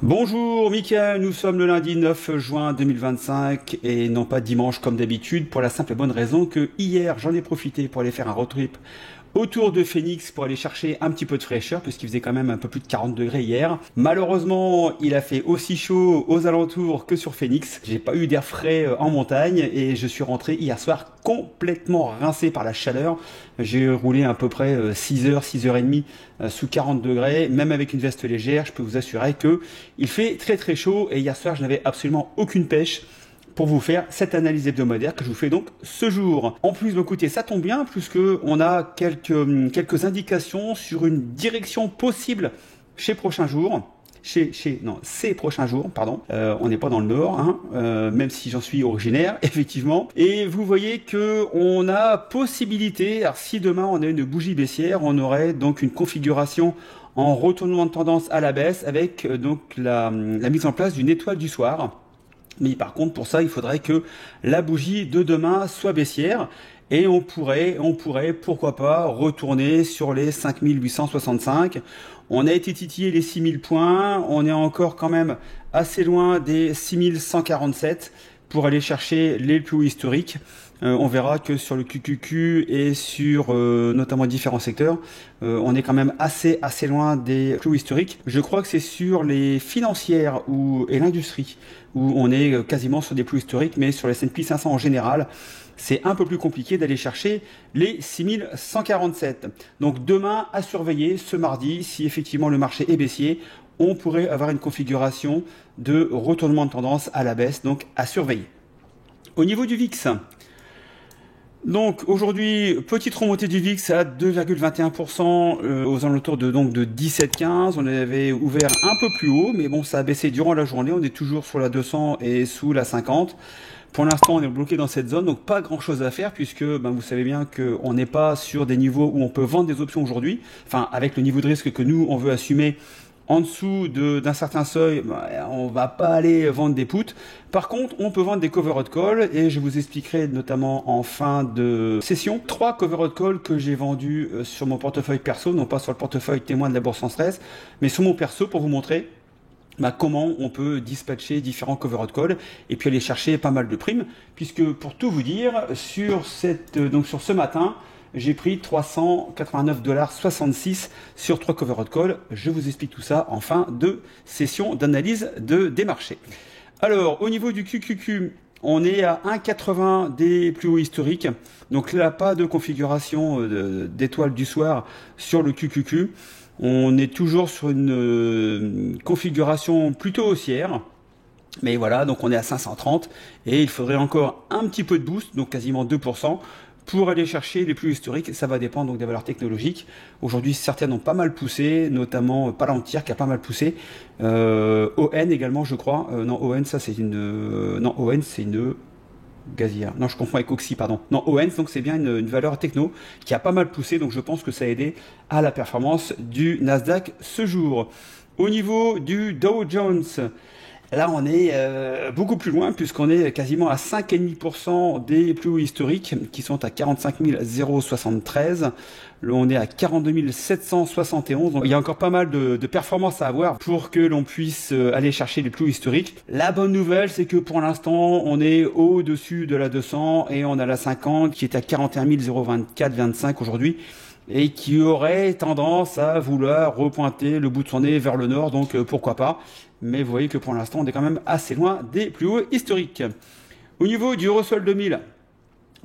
Bonjour Mickaël, nous sommes le lundi 9 juin 2025 et non pas dimanche comme d'habitude pour la simple et bonne raison que hier j'en ai profité pour aller faire un road trip autour de Phoenix pour aller chercher un petit peu de fraîcheur puisqu'il faisait quand même un peu plus de 40 degrés hier. Malheureusement, il a fait aussi chaud aux alentours que sur Phoenix. J'ai pas eu d'air frais en montagne et je suis rentré hier soir complètement rincé par la chaleur. J'ai roulé à peu près 6h, 6h30 sous 40 degrés, même avec une veste légère. Je peux vous assurer que il fait très très chaud et hier soir je n'avais absolument aucune pêche pour vous faire cette analyse hebdomadaire que je vous fais donc ce jour. En plus, écoutez, ça tombe bien puisque on a quelques indications sur une direction possible ces prochains jours. Ces prochains jours, pardon. On n'est pas dans le nord, hein, même si j'en suis originaire, effectivement. Et vous voyez que on a possibilité, alors si demain on a une bougie baissière, on aurait donc une configuration en retournement de tendance à la baisse avec donc la mise en place d'une étoile du soir. Mais par contre, pour ça, il faudrait que la bougie de demain soit baissière et on pourrait, pourquoi pas, retourner sur les 5865. On a été titillé les 6000 points, on est encore quand même assez loin des 6147 pour aller chercher les plus hauts historiques. On verra que sur le QQQ et sur notamment différents secteurs, on est quand même assez loin des plus hauts historiques. Je crois que c'est sur les financières et l'industrie où on est quasiment sur des plus hauts historiques, mais sur les S&P 500 en général, c'est un peu plus compliqué d'aller chercher les 6147. Donc demain, à surveiller ce mardi, si effectivement le marché est baissier, on pourrait avoir une configuration de retournement de tendance à la baisse, donc à surveiller. Au niveau du VIX, donc aujourd'hui, petite remontée du VIX à 2,21% aux alentours de 17,15. On avait ouvert un peu plus haut, mais bon, ça a baissé durant la journée. On est toujours sur la 200 et sous la 50. Pour l'instant, on est bloqué dans cette zone, donc pas grand-chose à faire puisque vous savez bien qu'on n'est pas sur des niveaux où on peut vendre des options aujourd'hui. Enfin, avec le niveau de risque que nous, on veut assumer. En dessous d'un certain seuil, on va pas aller vendre des puts. Par contre, on peut vendre des covered call et je vous expliquerai notamment en fin de session 3 covered call que j'ai vendus sur mon portefeuille perso, non pas sur le portefeuille témoin de la bourse sans stress, mais sur mon perso pour vous montrer comment on peut dispatcher différents covered call et puis aller chercher pas mal de primes, puisque pour tout vous dire, sur ce matin, j'ai pris 389,66 $ sur 3 covered call. Je vous explique tout ça en fin de session d'analyse des marchés. Alors, au niveau du QQQ, on est à 1,80 des plus hauts historiques. Donc là, pas de configuration d'étoile du soir sur le QQQ. On est toujours sur une configuration plutôt haussière. Mais voilà, donc on est à 530 et il faudrait encore un petit peu de boost, donc quasiment 2%. Pour aller chercher les plus historiques, ça va dépendre donc des valeurs technologiques. Aujourd'hui, certaines ont pas mal poussé, notamment Palantir qui a pas mal poussé. ON également, je crois. Non, ON, ça c'est une... non, ON, c'est une gazière. Non, je confonds avec Oxy, pardon. Non, ON, donc c'est bien une valeur techno qui a pas mal poussé. Donc je pense que ça a aidé à la performance du Nasdaq ce jour. Au niveau du Dow Jones, là, on est beaucoup plus loin puisqu'on est quasiment à 5,5% des plus hauts historiques qui sont à 45 073. Là, on est à 42 771. Donc, il y a encore pas mal de performances à avoir pour que l'on puisse aller chercher les plus hauts historiques. La bonne nouvelle, c'est que pour l'instant, on est au-dessus de la 200 et on a la 50 qui est à 41 024,25 aujourd'hui et qui aurait tendance à vouloir repointer le bout de son nez vers le nord, donc pourquoi pas. Mais vous voyez que pour l'instant, on est quand même assez loin des plus hauts historiques. Au niveau du Russell 2000,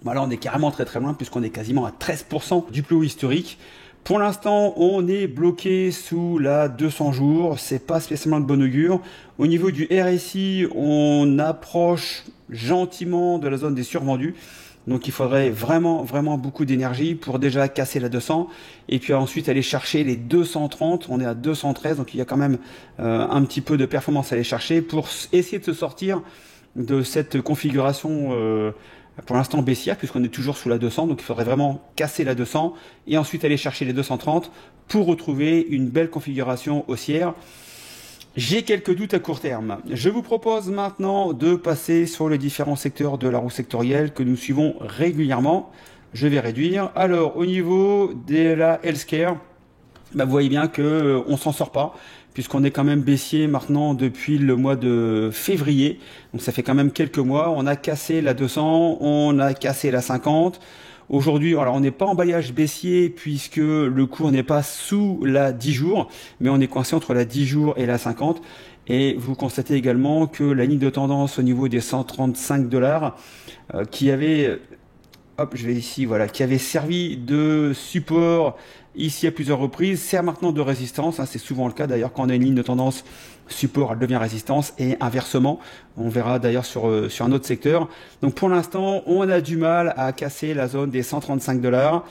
là, on est carrément très loin puisqu'on est quasiment à 13% du plus haut historique. Pour l'instant, on est bloqué sous la 200 jours. C'est pas spécialement de bon augure. Au niveau du RSI, on approche gentiment de la zone des survendus. Donc il faudrait vraiment beaucoup d'énergie pour déjà casser la 200 et puis ensuite aller chercher les 230. On est à 213, donc il y a quand même un petit peu de performance à aller chercher pour essayer de se sortir de cette configuration pour l'instant baissière puisqu'on est toujours sous la 200. Donc il faudrait vraiment casser la 200 et ensuite aller chercher les 230 pour retrouver une belle configuration haussière. J'ai quelques doutes à court terme. Je vous propose maintenant de passer sur les différents secteurs de la roue sectorielle que nous suivons régulièrement. Je vais réduire. Alors, au niveau de la healthcare, vous voyez bien qu'on ne s'en sort pas, puisqu'on est quand même baissier maintenant depuis le mois de février. Donc ça fait quand même quelques mois. On a cassé la 200, on a cassé la 50. Aujourd'hui, alors on n'est pas en balayage baissier puisque le cours n'est pas sous la 10 jours, mais on est coincé entre la 10 jours et la 50. Et vous constatez également que la ligne de tendance au niveau des 135 $, qui avait, hop, je vais ici, voilà, qui avait servi de support ici à plusieurs reprises, sert maintenant de résistance. Hein, c'est souvent le cas d'ailleurs quand on a une ligne de tendance support, elle devient résistance et inversement. On verra d'ailleurs sur un autre secteur. Donc pour l'instant, on a du mal à casser la zone des 135 $.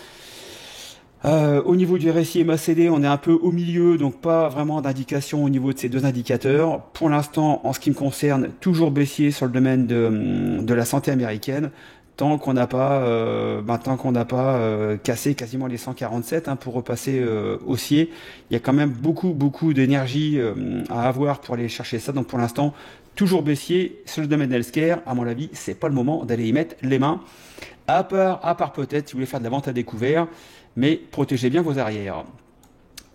Au niveau du RSI et MACD, on est un peu au milieu, donc pas vraiment d'indication au niveau de ces deux indicateurs. Pour l'instant, en ce qui me concerne, toujours baissier sur le domaine de la santé américaine, tant qu'on n'a pas, cassé quasiment les 147 pour repasser haussier. Il y a quand même beaucoup d'énergie à avoir pour aller chercher ça. Donc pour l'instant, toujours baissier sur le domaine healthcare. À mon avis, c'est pas le moment d'aller y mettre les mains. À part peut-être si vous voulez faire de la vente à découvert, mais protégez bien vos arrières.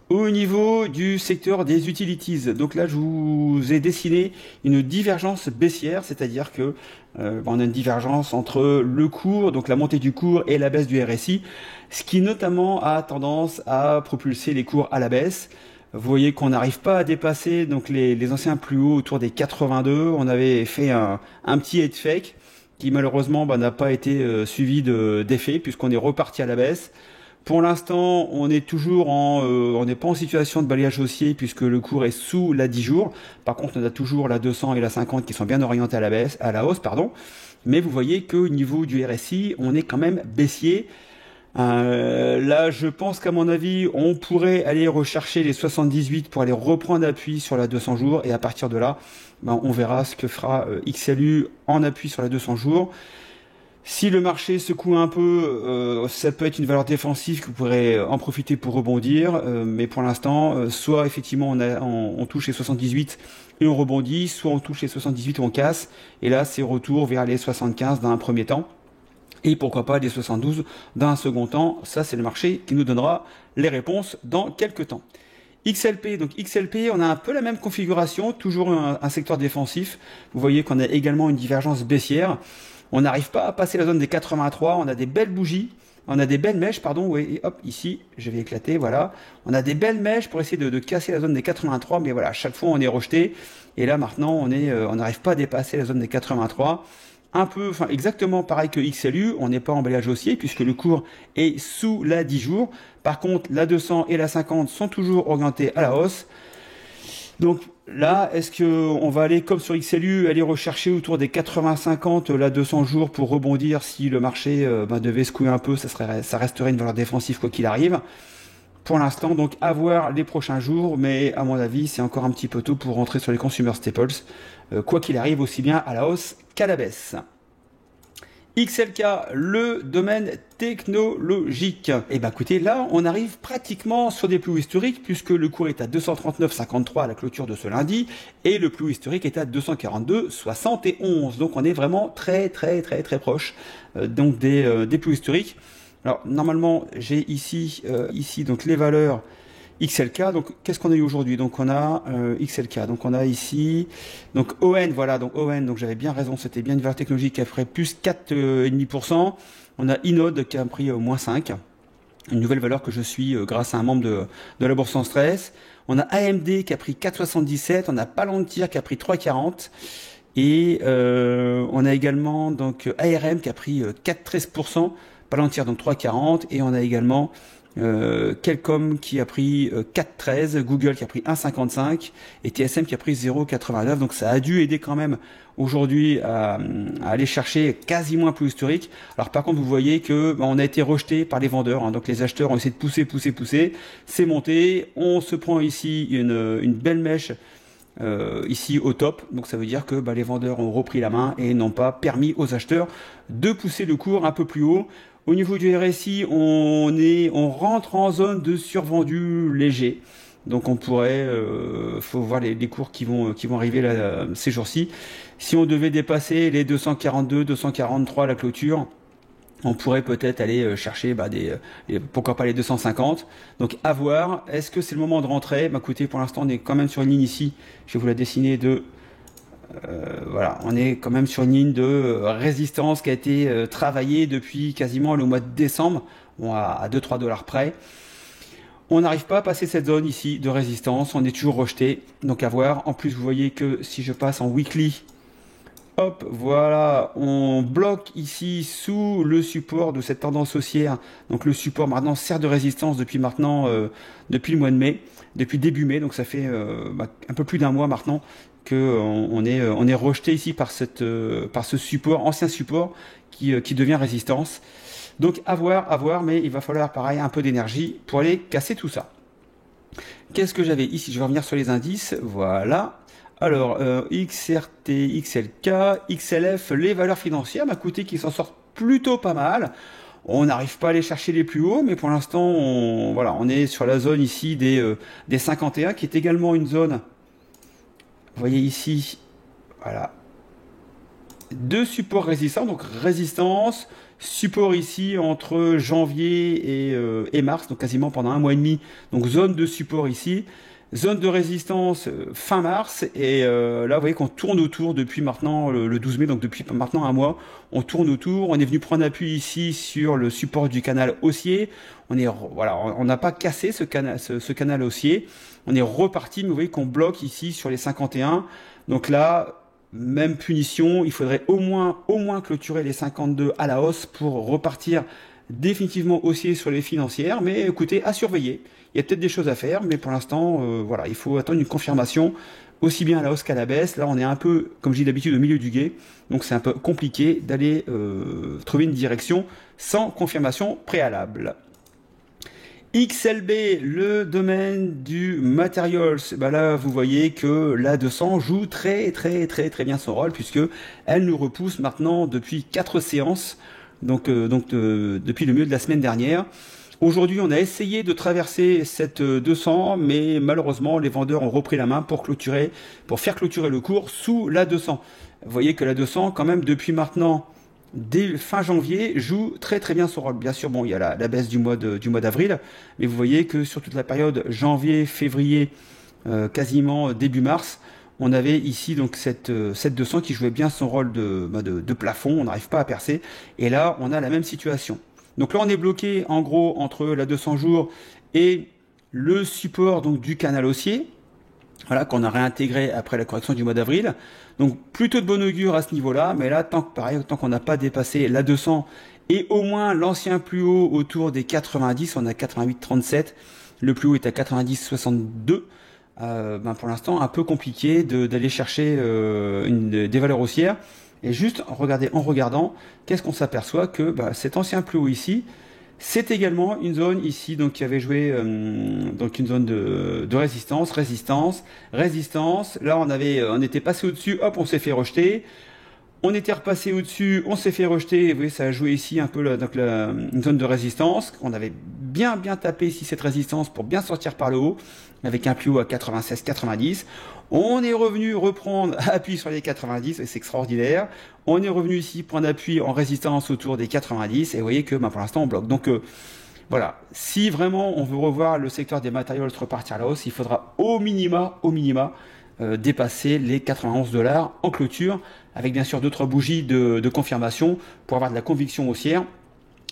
Au niveau du secteur des utilities, donc là je vous ai dessiné une divergence baissière, c'est-à-dire que on a une divergence entre le cours, donc la montée du cours et la baisse du RSI, ce qui notamment a tendance à propulser les cours à la baisse. Vous voyez qu'on n'arrive pas à dépasser donc les anciens plus hauts autour des 82. On avait fait un petit head fake qui malheureusement n'a pas été suivi d'effet puisqu'on est reparti à la baisse. Pour l'instant, on est toujours on n'est pas en situation de balayage haussier puisque le cours est sous la 10 jours. Par contre, on a toujours la 200 et la 50 qui sont bien orientées à la hausse, pardon. Mais vous voyez qu'au niveau du RSI, on est quand même baissier. Là, je pense qu'à mon avis, on pourrait aller rechercher les 78 pour aller reprendre appui sur la 200 jours. Et à partir de là, on verra ce que fera XLU en appui sur la 200 jours. Si le marché secoue un peu, ça peut être une valeur défensive que vous pourrez en profiter pour rebondir. Mais pour l'instant, soit effectivement on touche les 78 et on rebondit, soit on touche les 78 et on casse. Et là, c'est retour vers les 75 dans un premier temps. Et pourquoi pas les 72 dans un second temps. Ça, c'est le marché qui nous donnera les réponses dans quelques temps. XLP, donc XLP, on a un peu la même configuration, toujours un secteur défensif. Vous voyez qu'on a également une divergence baissière. On n'arrive pas à passer la zone des 83, on a des belles bougies, on a des belles mèches, pardon, oui, et hop, ici, je vais éclater, voilà. On a des belles mèches pour essayer de casser la zone des 83, mais voilà, à chaque fois on est rejeté. Et là maintenant, on n'arrive pas à dépasser la zone des 83. Exactement pareil que XLU, on n'est pas en balayage haussier puisque le cours est sous la 10 jours. Par contre, la 200 et la 50 sont toujours orientées à la hausse. Donc là, est-ce qu'on va aller comme sur XLU, aller rechercher autour des 80-50 la 200 jours pour rebondir si le marché devait secouer un peu, ça resterait une valeur défensive quoi qu'il arrive. Pour l'instant, donc à voir les prochains jours, mais à mon avis, c'est encore un petit peu tôt pour rentrer sur les consumer staples, quoi qu'il arrive aussi bien à la hausse qu'à la baisse. XLK, le domaine technologique. Et ben écoutez, là, on arrive pratiquement sur des plus hauts historiques puisque le cours est à 239,53 à la clôture de ce lundi et le plus haut historique est à 242,71. Donc on est vraiment très proche donc des plus hauts historiques. Alors normalement, j'ai ici donc les valeurs XLK, donc qu'est-ce qu'on a eu aujourd'hui? Donc on a XLK, donc on a ici donc ON, voilà, donc ON, donc j'avais bien raison, c'était bien une valeur technologique qui a fait plus 4,5%. On a Inode qui a pris moins 5, une nouvelle valeur que je suis grâce à un membre de la bourse en stress. On a AMD qui a pris 4,77, on a Palantir qui a pris 3,40 et on a également donc ARM qui a pris 4,13%, Palantir donc 3,40 et on a également Qualcomm qui a pris 4,13, Google qui a pris 1,55 et TSM qui a pris 0,89. Donc ça a dû aider quand même aujourd'hui à aller chercher quasiment un plus historique. Alors par contre vous voyez que on a été rejeté par les vendeurs, donc les acheteurs ont essayé de pousser, c'est monté, on se prend ici une belle mèche ici au top, donc ça veut dire que les vendeurs ont repris la main et n'ont pas permis aux acheteurs de pousser le cours un peu plus haut. Au niveau du RSI, on rentre en zone de survendu léger. Donc on pourrait, faut voir les cours qui vont arriver là, ces jours-ci. Si on devait dépasser les 242, 243 à la clôture, On pourrait peut-être aller chercher pourquoi pas les 250. Donc à voir. Est-ce que c'est le moment de rentrer? Bah écoutez, pour l'instant on est quand même sur une ligne ici. Je vais vous la dessiner de voilà, on est quand même sur une ligne de résistance qui a été travaillée depuis quasiment le mois de décembre, bon, à 2-3 dollars près. On n'arrive pas à passer cette zone ici de résistance, on est toujours rejeté, donc à voir. En plus, vous voyez que si je passe en weekly, hop, voilà, on bloque ici sous le support de cette tendance haussière. Donc le support maintenant sert de résistance depuis maintenant, depuis le mois de mai, depuis début mai, donc ça fait un peu plus d'un mois maintenant que on est rejeté ici par ce support, ancien support qui devient résistance. Donc à voir, mais il va falloir pareil un peu d'énergie pour aller casser tout ça. Qu'est-ce que j'avais ici? Je vais revenir sur les indices, voilà. Alors, XRT, XLK, XLF, les valeurs financières, m'a coûté qui s'en sortent plutôt pas mal. On n'arrive pas à aller chercher les plus hauts, mais pour l'instant, on est sur la zone ici des 51, qui est également une zone, vous voyez ici, voilà, de support résistant, donc résistance, support ici entre janvier et mars, donc quasiment pendant un mois et demi, donc zone de support ici. Zone de résistance fin mars, et là vous voyez qu'on tourne autour depuis maintenant le 12 mai, donc depuis maintenant un mois, on tourne autour, on est venu prendre appui ici sur le support du canal haussier, on n'a pas cassé ce canal haussier, on est reparti, mais vous voyez qu'on bloque ici sur les 51, donc là, même punition, il faudrait au moins clôturer les 52 à la hausse pour repartir définitivement haussier sur les financières, mais écoutez, à surveiller. Il y a peut-être des choses à faire, mais pour l'instant, voilà, il faut attendre une confirmation, aussi bien à la hausse qu'à la baisse. Là, on est un peu, comme je dis d'habitude, au milieu du gué, donc c'est un peu compliqué d'aller trouver une direction sans confirmation préalable. XLB, le domaine du materials, là vous voyez que la 200 joue très bien son rôle, puisque elle nous repousse maintenant depuis 4 séances, donc depuis le milieu de la semaine dernière. Aujourd'hui, on a essayé de traverser cette 200, mais malheureusement, les vendeurs ont repris la main pour faire clôturer le cours sous la 200. Vous voyez que la 200, quand même, depuis maintenant, dès fin janvier, joue très bien son rôle. Bien sûr, bon, il y a la baisse du mois d'avril, mais vous voyez que sur toute la période janvier, février, quasiment début mars, on avait ici donc cette 200 qui jouait bien son rôle de plafond, on n'arrive pas à percer, et là, on a la même situation. Donc là, on est bloqué en gros entre la 200 jours et le support donc du canal haussier, voilà, qu'on a réintégré après la correction du mois d'avril. Donc plutôt de bon augure à ce niveau-là, mais là, tant qu'on n'a pas dépassé la 200 et au moins l'ancien plus haut autour des 90, on a 88,37, le plus haut est à 90,62. Pour l'instant, un peu compliqué d'aller chercher des valeurs haussières. Et juste en regardant, qu'est-ce qu'on s'aperçoit que cet ancien plus haut ici, c'est également une zone ici donc qui avait joué donc une zone de résistance. Là on était passé au-dessus, hop, on s'est fait rejeter. On était repassé au-dessus, on s'est fait rejeter. Vous voyez, ça a joué ici un peu une zone de résistance. On avait bien tapé ici cette résistance pour bien sortir par le haut, avec un plus haut à 96,90. On est revenu reprendre appui sur les 90, et c'est extraordinaire. On est revenu ici prendre appui en résistance autour des 90, et vous voyez que pour l'instant on bloque. Donc voilà, si vraiment on veut revoir le secteur des matériaux repartir à la hausse, il faudra au minima dépasser les 91 $ en clôture, avec bien sûr d'autres bougies de confirmation pour avoir de la conviction haussière.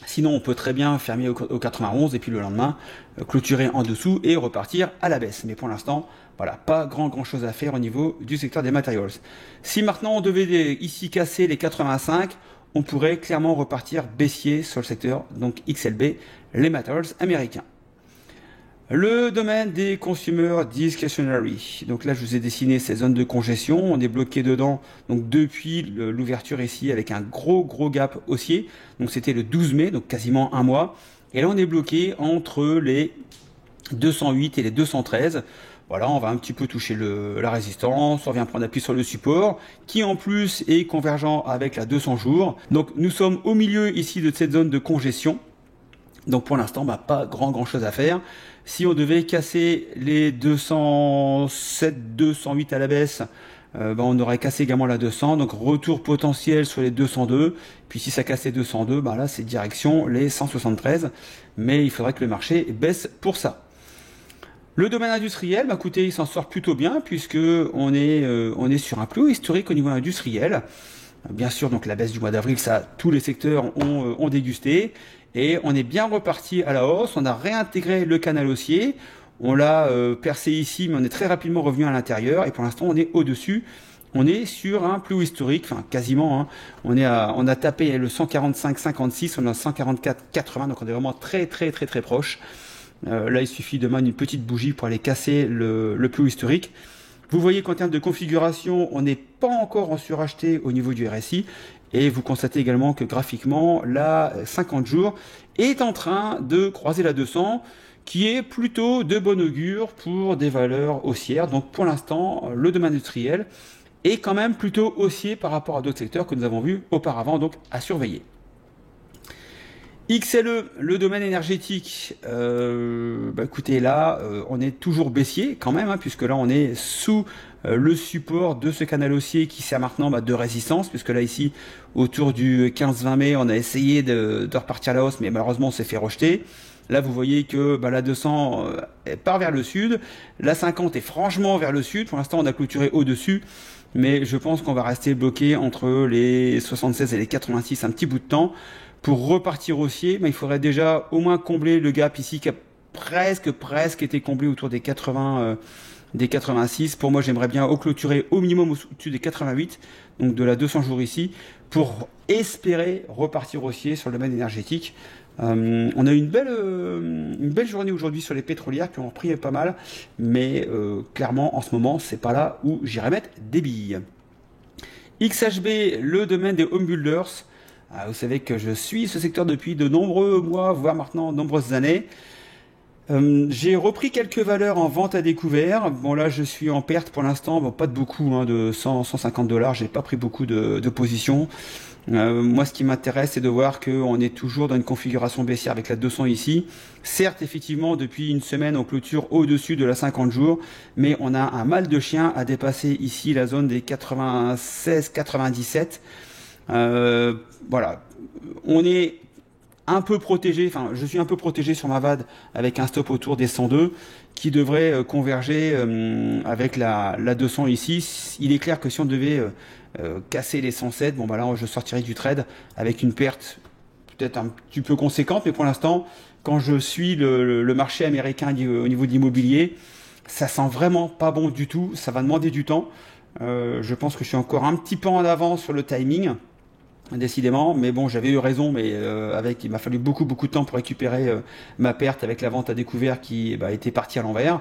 Sinon, on peut très bien fermer au 91 et puis le lendemain clôturer en dessous et repartir à la baisse. Mais pour l'instant, voilà, pas grand chose à faire au niveau du secteur des materials. Si maintenant on devait ici casser les 85, on pourrait clairement repartir baissier sur le secteur, donc XLB, les materials américains. Le domaine des consumer discretionary. Donc là, je vous ai dessiné ces zones de congestion. On est bloqué dedans, donc depuis l'ouverture ici, avec un gros gap haussier. Donc c'était le 12 mai, donc quasiment un mois. Et là, on est bloqué entre les 208 et les 213. Voilà, on va un petit peu toucher la résistance, on vient prendre appui sur le support, qui en plus est convergent avec la 200 jours. Donc nous sommes au milieu ici de cette zone de congestion. Donc pour l'instant, pas grand chose à faire. Si on devait casser les 207, 208 à la baisse, on aurait cassé également la 200, donc retour potentiel sur les 202, puis si ça casse les 202, là c'est direction les 173, mais il faudrait que le marché baisse pour ça. Le domaine industriel, écoutez, il s'en sort plutôt bien puisque on est sur un plus haut historique au niveau industriel. Bien sûr, donc la baisse du mois d'avril, ça, tous les secteurs ont dégusté et on est bien reparti à la hausse. On a réintégré le canal haussier, on l'a percé ici, mais on est très rapidement revenu à l'intérieur et pour l'instant on est au-dessus. On est sur un plus haut historique, enfin quasiment. On a tapé le 145,56, on est à 144,80, donc on est vraiment très proche. Là, il suffit de mettre une petite bougie pour aller casser le plus haut historique. Vous voyez qu'en termes de configuration, on n'est pas encore en suracheté au niveau du RSI. Et vous constatez également que graphiquement, la 50 jours est en train de croiser la 200, qui est plutôt de bon augure pour des valeurs haussières. Donc pour l'instant, le domaine industriel est quand même plutôt haussier par rapport à d'autres secteurs que nous avons vus auparavant, donc à surveiller. XLE, le domaine énergétique, écoutez, là, on est toujours baissier quand même, puisque là, on est sous le support de ce canal haussier qui sert maintenant de résistance, puisque là, ici, autour du 15-20 mai, on a essayé de repartir à la hausse, mais malheureusement, on s'est fait rejeter. Là, vous voyez que la 200 part vers le sud, la 50 est franchement vers le sud. Pour l'instant, on a clôturé au-dessus, mais je pense qu'on va rester bloqué entre les 76 et les 86 un petit bout de temps. Pour repartir haussier, il faudrait déjà au moins combler le gap ici qui a presque été comblé autour des 80, des 86. Pour moi, j'aimerais bien clôturer au minimum au-dessus des 88, donc de la 200 jours ici, pour espérer repartir haussier sur le domaine énergétique. On a eu une belle journée aujourd'hui sur les pétrolières qui ont repris pas mal, mais clairement en ce moment, c'est pas là où j'irai mettre des billes. XHB, le domaine des home builders. Vous savez que je suis ce secteur depuis de nombreux mois, voire maintenant de nombreuses années. J'ai repris quelques valeurs en vente à découvert. Bon là, je suis en perte pour l'instant, pas de beaucoup, de 100-150 $. J'ai pas pris beaucoup de positions. Moi, ce qui m'intéresse, c'est de voir qu'on est toujours dans une configuration baissière avec la 200 ici. Certes, effectivement, depuis une semaine, on clôture au-dessus de la 50 jours, mais on a un mal de chien à dépasser ici la zone des 96-97. Voilà, on est un peu protégé, je suis un peu protégé sur ma VAD avec un stop autour des 102 qui devrait converger avec la 200 ici. Il est clair que si on devait casser les 107, là je sortirai du trade avec une perte peut-être un petit peu conséquente, mais pour l'instant, quand je suis le marché américain au niveau de l'immobilier, ça sent vraiment pas bon du tout, ça va demander du temps. Je pense que je suis encore un petit peu en avance sur le timing. Décidément, mais bon, j'avais eu raison, mais il m'a fallu beaucoup de temps pour récupérer ma perte avec la vente à découvert qui était partie à l'envers.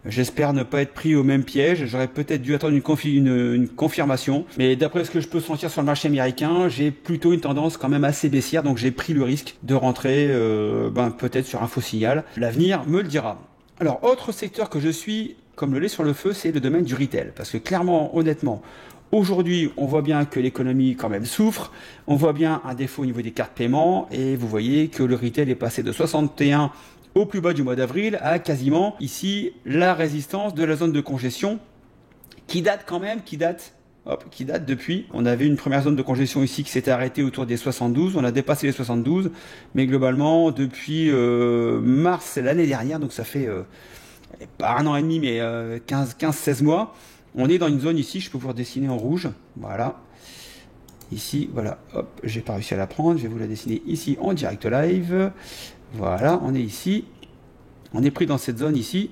J'espère ne pas être pris au même piège. J'aurais peut-être dû attendre une confirmation, mais d'après ce que je peux sentir sur le marché américain, j'ai plutôt une tendance quand même assez baissière, donc j'ai pris le risque de rentrer peut-être sur un faux signal. L'avenir me le dira. Alors, autre secteur que je suis comme le lait sur le feu, c'est le domaine du retail, parce que clairement, honnêtement, aujourd'hui, on voit bien que l'économie quand même souffre, on voit bien un défaut au niveau des cartes paiement, et vous voyez que le retail est passé de 61 au plus bas du mois d'avril à quasiment ici la résistance de la zone de congestion qui date depuis. On avait une première zone de congestion ici qui s'était arrêtée autour des 72, on a dépassé les 72, mais globalement depuis mars l'année dernière, donc ça fait pas un an et demi, mais 15-16 mois, on est dans une zone ici, je peux vous redessiner en rouge, voilà. Ici, voilà, hop, j'ai pas réussi à la prendre, je vais vous la dessiner ici en direct live. Voilà, on est ici, on est pris dans cette zone ici,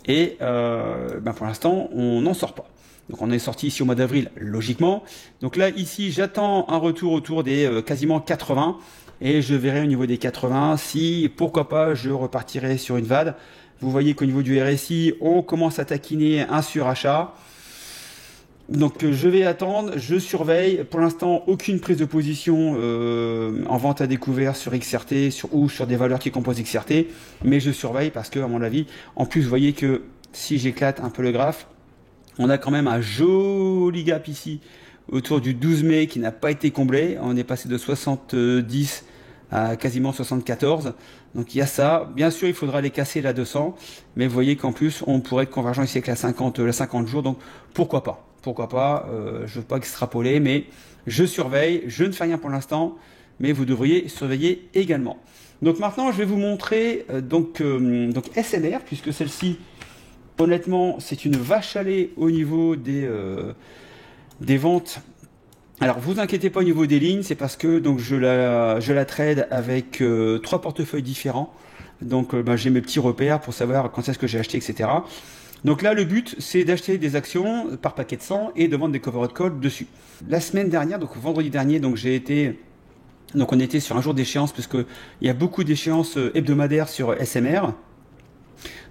et pour l'instant, on n'en sort pas. Donc on est sorti ici au mois d'avril, logiquement. Donc là, ici, j'attends un retour autour des quasiment 80, et je verrai au niveau des 80 si, pourquoi pas, je repartirai sur une VAD. Vous voyez qu'au niveau du RSI, on commence à taquiner un surachat. Donc je vais attendre, je surveille. Pour l'instant, aucune prise de position en vente à découvert sur XRT ou sur des valeurs qui composent XRT, mais je surveille parce que, à mon avis, en plus, vous voyez que si j'éclate un peu le graphe, on a quand même un joli gap ici autour du 12 mai qui n'a pas été comblé. On est passé de 70 à quasiment 74. Donc il y a ça. Bien sûr, il faudra les casser la 200, mais vous voyez qu'en plus, on pourrait être convergent ici avec la 50 jours. Donc pourquoi pas? pourquoi pas, je ne veux pas extrapoler, mais je surveille, je ne fais rien pour l'instant, mais vous devriez surveiller également. Donc maintenant, je vais vous montrer donc SMR, puisque celle-ci, honnêtement, c'est une vache à lait au niveau des ventes. Alors, vous inquiétez pas au niveau des lignes, c'est parce que donc je la trade avec 3 portefeuilles différents. Donc, j'ai mes petits repères pour savoir quand est-ce que j'ai acheté, etc. Donc là, le but, c'est d'acheter des actions par paquet de 100 et de vendre des covered calls dessus. La semaine dernière, donc vendredi dernier, donc on était sur un jour d'échéance, parce qu'il y a beaucoup d'échéances hebdomadaires sur SMR.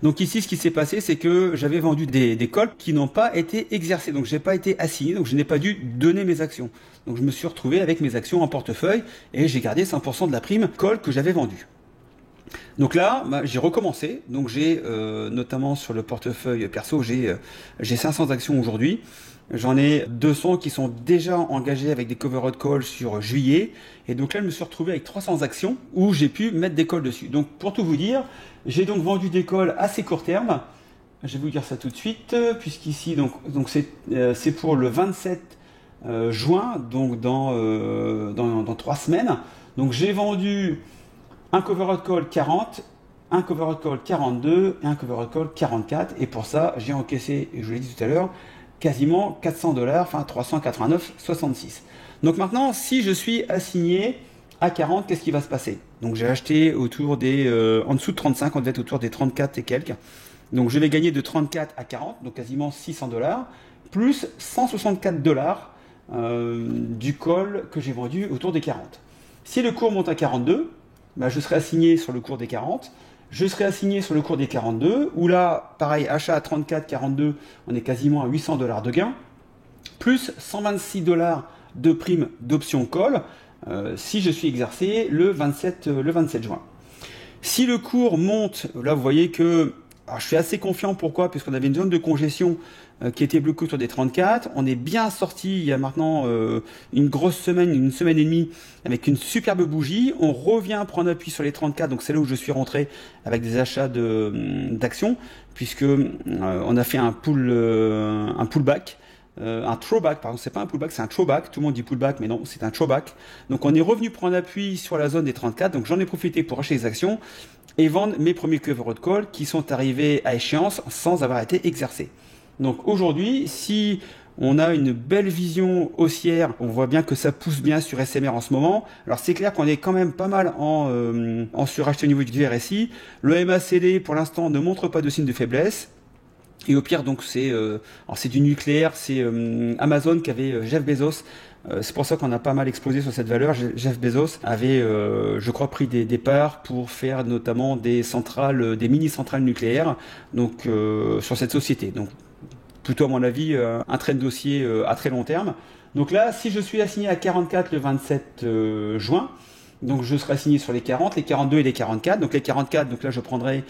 Donc ici, ce qui s'est passé, c'est que j'avais vendu des calls qui n'ont pas été exercés. Donc je n'ai pas été assigné, donc je n'ai pas dû donner mes actions. Donc je me suis retrouvé avec mes actions en portefeuille et j'ai gardé 100% de la prime call que j'avais vendue. Donc là, j'ai recommencé. Donc j'ai notamment sur le portefeuille perso, j'ai 500 actions aujourd'hui. J'en ai 200 qui sont déjà engagés avec des covered calls sur juillet. Et donc là, je me suis retrouvé avec 300 actions où j'ai pu mettre des calls dessus. Donc pour tout vous dire, j'ai donc vendu des calls assez court terme. Je vais vous dire ça tout de suite, puisqu'ici, donc c'est pour le 27 juin, donc dans 3 semaines. Donc j'ai vendu un covered call 40, un covered call 42 et un covered call 44. Et pour ça, j'ai encaissé, et je vous l'ai dit tout à l'heure, quasiment 400 $, enfin 389,66. Donc maintenant, si je suis assigné à 40, qu'est-ce qui va se passer? Donc j'ai acheté autour des en dessous de 35, on devait être autour des 34 et quelques. Donc je vais gagner de 34 à 40, donc quasiment 600 $, plus 164 $ du call que j'ai vendu autour des 40. Si le cours monte à 42, je serai assigné sur le cours des 40. Je serai assigné sur le cours des 42, où là, pareil, achat à 34, 42, on est quasiment à 800 $ de gain, plus 126 $ de prime d'option call, si je suis exercé le 27 juin. Si le cours monte, là vous voyez que je suis assez confiant, pourquoi? Puisqu'on avait une zone de congestion qui était bloquée autour des 34. On est bien sorti il y a maintenant une grosse semaine, une semaine et demie, avec une superbe bougie. On revient prendre appui sur les 34, donc c'est là où je suis rentré avec des achats d'actions, puisque on a fait un pullback. Un throwback, pardon, c'est pas un pullback, c'est un throwback. Tout le monde dit pullback, mais non, c'est un throwback. Donc on est revenu prendre appui sur la zone des 34. Donc j'en ai profité pour acheter des actions et vendre mes premiers covered calls qui sont arrivés à échéance sans avoir été exercés. Donc aujourd'hui, si on a une belle vision haussière, on voit bien que ça pousse bien sur SMR en ce moment. Alors c'est clair qu'on est quand même pas mal en suracheté au niveau du RSI. Le MACD pour l'instant ne montre pas de signe de faiblesse. Et au pire, donc c'est du nucléaire, c'est Amazon qui avait Jeff Bezos. C'est pour ça qu'on a pas mal explosé sur cette valeur. Jeff Bezos avait, je crois, pris des parts pour faire notamment des centrales, des mini-centrales nucléaires, donc sur cette société. Donc plutôt à mon avis un trend dossier à très long terme. Donc là, si je suis assigné à 44 le 27 juin, donc je serai assigné sur les 40, les 42 et les 44. Donc les 44, donc là je prendrai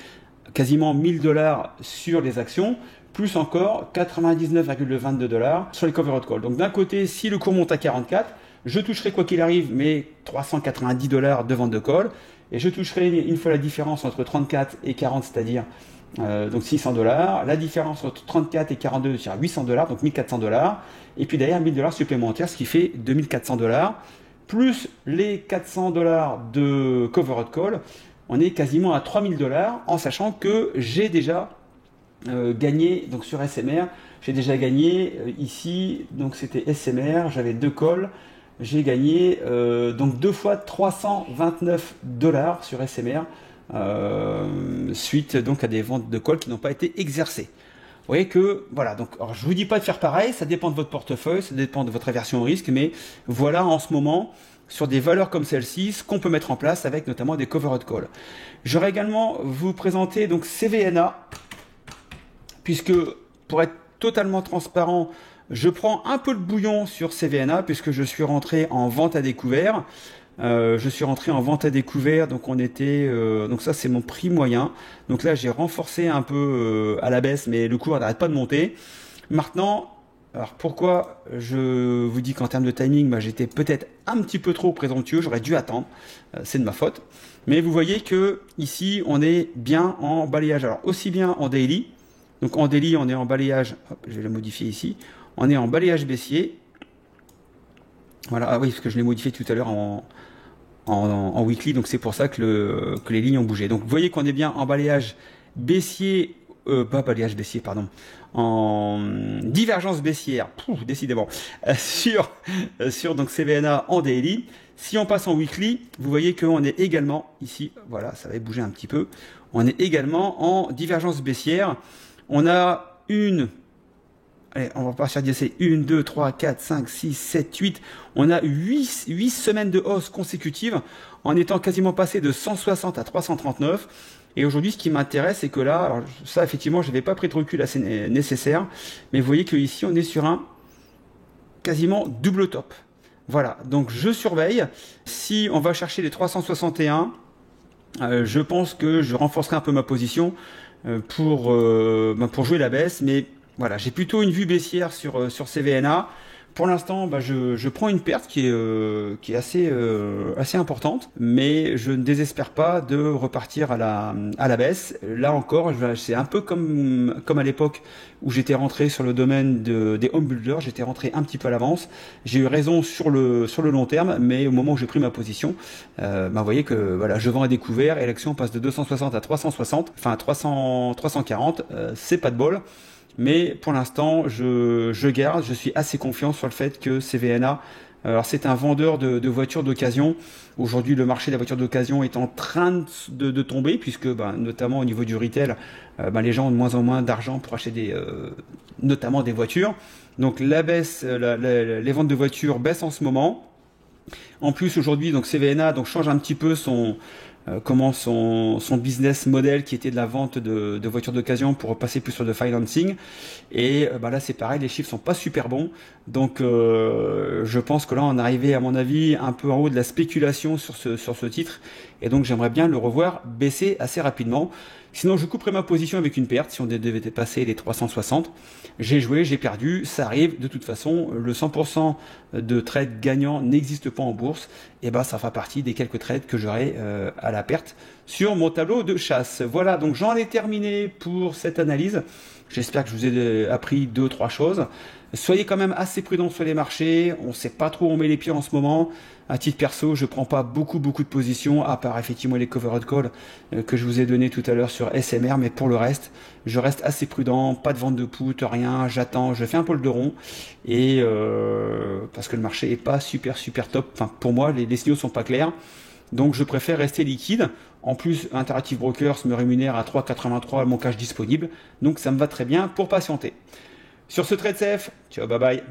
quasiment 1000 $ sur les actions, plus encore 99,22 $ sur les covered calls. Donc d'un côté, si le cours monte à 44, je toucherai quoi qu'il arrive mes 390 $ de vente de call, et je toucherai une fois la différence entre 34 et 40, c'est-à-dire donc 600 $. La différence entre 34 et 42, c'est 800 $, donc 1400 $. Et puis derrière 1000 $ supplémentaires, ce qui fait 2400 $, plus les 400 $ de covered call. On est quasiment à 3000 $, en sachant que j'ai déjà gagné, donc sur SMR, j'ai déjà gagné ici, donc c'était SMR, j'avais 2 calls, j'ai gagné donc 2 fois 329 $ sur SMR, suite donc à des ventes de calls qui n'ont pas été exercées. Vous voyez que, voilà, donc alors, je vous dis pas de faire pareil, ça dépend de votre portefeuille, ça dépend de votre aversion au risque, mais voilà en ce moment, sur des valeurs comme celle-ci, ce qu'on peut mettre en place avec notamment des covered calls. J'aurais également vous présenter donc CVNA, puisque pour être totalement transparent, je prends un peu de bouillon sur CVNA puisque je suis rentré en vente à découvert. Donc on était, donc ça c'est mon prix moyen. Donc là j'ai renforcé un peu à la baisse, mais le cours n'arrête pas de monter. Maintenant, alors pourquoi je vous dis qu'en termes de timing, j'étais peut-être un petit peu trop présomptueux, j'aurais dû attendre, c'est de ma faute. Mais vous voyez que ici on est bien en balayage. Alors aussi bien en daily, donc en daily on est en balayage, hop, je vais le modifier ici. On est en balayage baissier. Voilà, ah oui, parce que je l'ai modifié tout à l'heure en weekly, donc c'est pour ça que les lignes ont bougé. Donc vous voyez qu'on est bien en balayage baissier, pas balayage baissier, pardon, en divergence baissière, décidément, sur donc CVNA en daily. Si on passe en weekly, vous voyez qu'on est également ici, voilà, ça va bouger un petit peu, on est également en divergence baissière. On a allez, on va partir d'essai. 1, 2, 3, 4, 5, 6, 7, 8. On a 8 semaines de hausse consécutives en étant quasiment passé de 160 à 339. Et aujourd'hui, ce qui m'intéresse, c'est que là, alors ça, effectivement, je n'avais pas pris de recul assez nécessaire. Mais vous voyez qu'ici, on est sur un quasiment double top. Voilà, donc je surveille. Si on va chercher les 361, je pense que je renforcerai un peu ma position pour jouer la baisse. Mais voilà, j'ai plutôt une vue baissière sur CVNA. Pour l'instant, je prends une perte qui est assez importante, mais je ne désespère pas de repartir à la baisse. Là encore, c'est un peu comme à l'époque où j'étais rentré sur le domaine des home builders, j'étais rentré un petit peu à l'avance. J'ai eu raison sur le long terme, mais au moment où j'ai pris ma position, vous voyez que voilà, je vends à découvert et l'action passe de 260 à 360, enfin 340, c'est pas de bol. Mais pour l'instant, je garde, je suis assez confiant sur le fait que CVNA, alors c'est un vendeur de voitures d'occasion. Aujourd'hui, le marché de la voiture d'occasion est en train de tomber, puisque notamment au niveau du retail, les gens ont de moins en moins d'argent pour acheter notamment des voitures. Donc la baisse, les ventes de voitures baissent en ce moment. En plus, aujourd'hui, donc CVNA change un petit peu son business model qui était de la vente de voitures d'occasion pour passer plus sur de financing. Et là, c'est pareil, les chiffres sont pas super bons. Donc, je pense que là, on est arrivé, à mon avis, un peu en haut de la spéculation sur ce titre. Et donc, j'aimerais bien le revoir baisser assez rapidement. Sinon, je couperai ma position avec une perte si on devait dépasser les 360. J'ai joué, j'ai perdu, ça arrive. De toute façon, le 100% de trades gagnants n'existe pas en bourse. Et ça fera partie des quelques trades que j'aurai à la perte sur mon tableau de chasse. Voilà, donc j'en ai terminé pour cette analyse. J'espère que je vous ai appris 2-3 choses. Soyez quand même assez prudents sur les marchés. On ne sait pas trop où on met les pieds en ce moment. À titre perso, je ne prends pas beaucoup de positions, à part effectivement les covered calls que je vous ai donné tout à l'heure sur SMR. Mais pour le reste, je reste assez prudent. Pas de vente de put, rien. J'attends, je fais un peu le dos rond. Et parce que le marché n'est pas super top. Enfin, pour moi, les signaux sont pas clairs. Donc je préfère rester liquide. En plus, Interactive Brokers me rémunère à 3,83 mon cash disponible. Donc ça me va très bien pour patienter. Sur ce trade safe, ciao, bye bye.